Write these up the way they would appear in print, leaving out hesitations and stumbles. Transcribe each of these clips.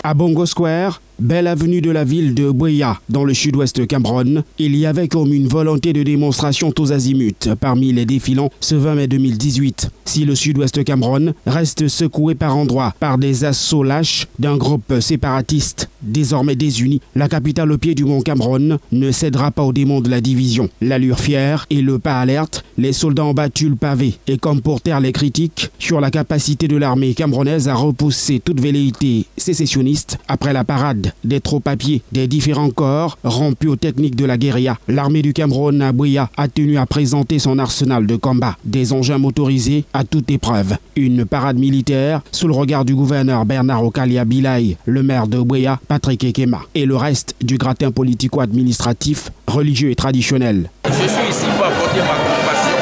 À Bongo Square, belle avenue de la ville de Buea, dans le sud-ouest Cameroun, il y avait comme une volonté de démonstration tous azimuts parmi les défilants ce 20 mai 2018. Si le sud-ouest Cameroun reste secoué par endroits par des assauts lâches d'un groupe séparatiste désormais désuni, la capitale au pied du mont Cameroun ne cédera pas aux démons de la division. L'allure fière et le pas alerte, les soldats ont battu le pavé. Et comme pour taire les critiques sur la capacité de l'armée camerounaise à repousser toute velléité sécessionniste, après la parade des troupes à pied des différents corps rompus aux techniques de la guérilla, l'armée du Cameroun à Buea a tenu à présenter son arsenal de combat, des engins motorisés à toute épreuve. Une parade militaire sous le regard du gouverneur Bernard Okalia Bilaye, le maire de Buea, Patrick Ekema, et le reste du gratin politico-administratif, religieux et traditionnel. Je suis ici pour apporter ma compassion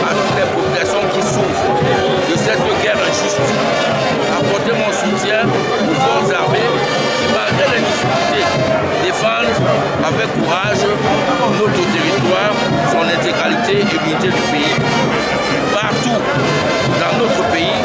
à toutes les populations qui souffrent de cette guerre injuste. Apporter mon soutien aux forces armées qui, malgré les difficultés, défendent avec courage notre territoire, son intégralité et l'unité du pays. Partout dans notre pays,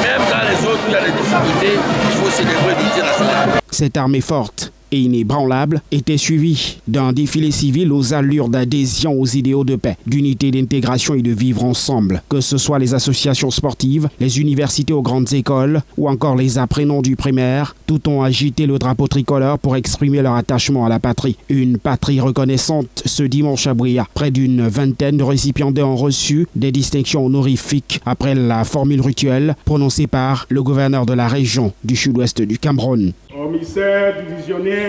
même dans les autres où il y a des difficultés, il faut célébrer l'unité nationale. Cette armée forte et inébranlable était suivie d'un défilé civil aux allures d'adhésion aux idéaux de paix, d'unité, d'intégration et de vivre ensemble. Que ce soit les associations sportives, les universités aux grandes écoles ou encore les apprenants du primaire, tout ont agité le drapeau tricolore pour exprimer leur attachement à la patrie. Une patrie reconnaissante ce dimanche à Buea. Près d'une vingtaine de récipiendaires ont reçu des distinctions honorifiques après la formule rituelle prononcée par le gouverneur de la région du sud-ouest du Cameroun. Commissaire divisionnaire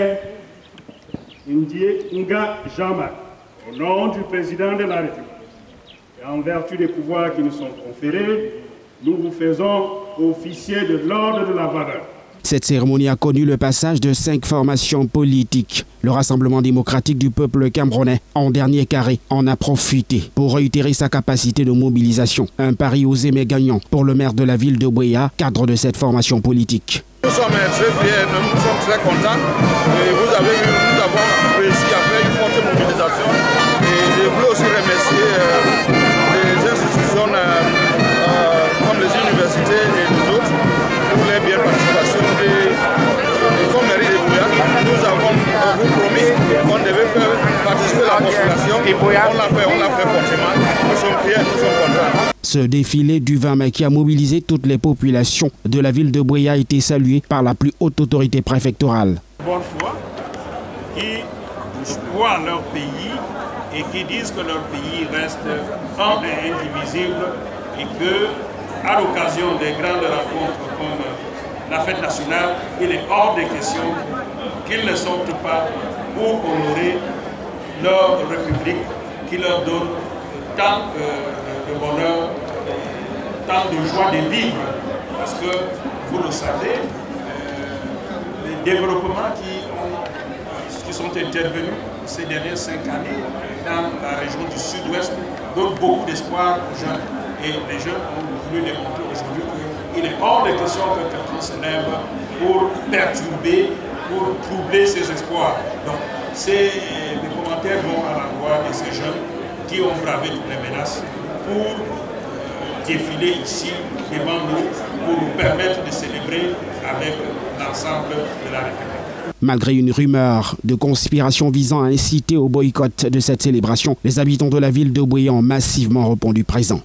Ndié Nga Jama, au nom du président de la République, et en vertu des pouvoirs qui nous sont conférés, nous vous faisons officier de l'ordre de la valeur. Cette cérémonie a connu le passage de 5 formations politiques. Le Rassemblement démocratique du peuple camerounais, en dernier carré, en a profité pour réitérer sa capacité de mobilisation. Un pari osé mais gagnant pour le maire de la ville de Buea, cadre de cette formation politique. Nous sommes très fiers, nous sommes très contents. Et vous avez vu, nous avons réussi à faire une forte mobilisation. Et je voulais aussi remercier les institutions comme les universités et les autres pour les bien participation des commeries de Buea. Nous avons vous promis qu'on devait faire participer la population. On l'a fait fortement. Nous sommes fiers, nous sommes contents. Ce défilé du 20 mai qui a mobilisé toutes les populations de la ville de Buea a été salué par la plus haute autorité préfectorale. Bonne foi, qui croient leur pays et qui disent que leur pays reste un et indivisible et que, à l'occasion des grandes rencontres comme la fête nationale, il est hors de question qu'ils ne sortent pas pour honorer leur république qui leur donne tant de bonheur, tant de joie de vivre. Parce que, vous le savez, les développements qui sont intervenus ces dernières 5 années dans la région du sud-ouest donnent beaucoup d'espoir aux jeunes. Et les jeunes ont voulu démontrer aujourd'hui qu'il est hors de question que quelqu'un se lève pour perturber, pour troubler ses espoirs. Donc, les commentaires vont à l'endroit de ces jeunes qui ont bravé toutes les menaces pour défiler ici devant nous, pour nous permettre de célébrer avec l'ensemble de la République. Malgré une rumeur de conspiration visant à inciter au boycott de cette célébration, les habitants de la ville de Buea ont massivement répondu présent.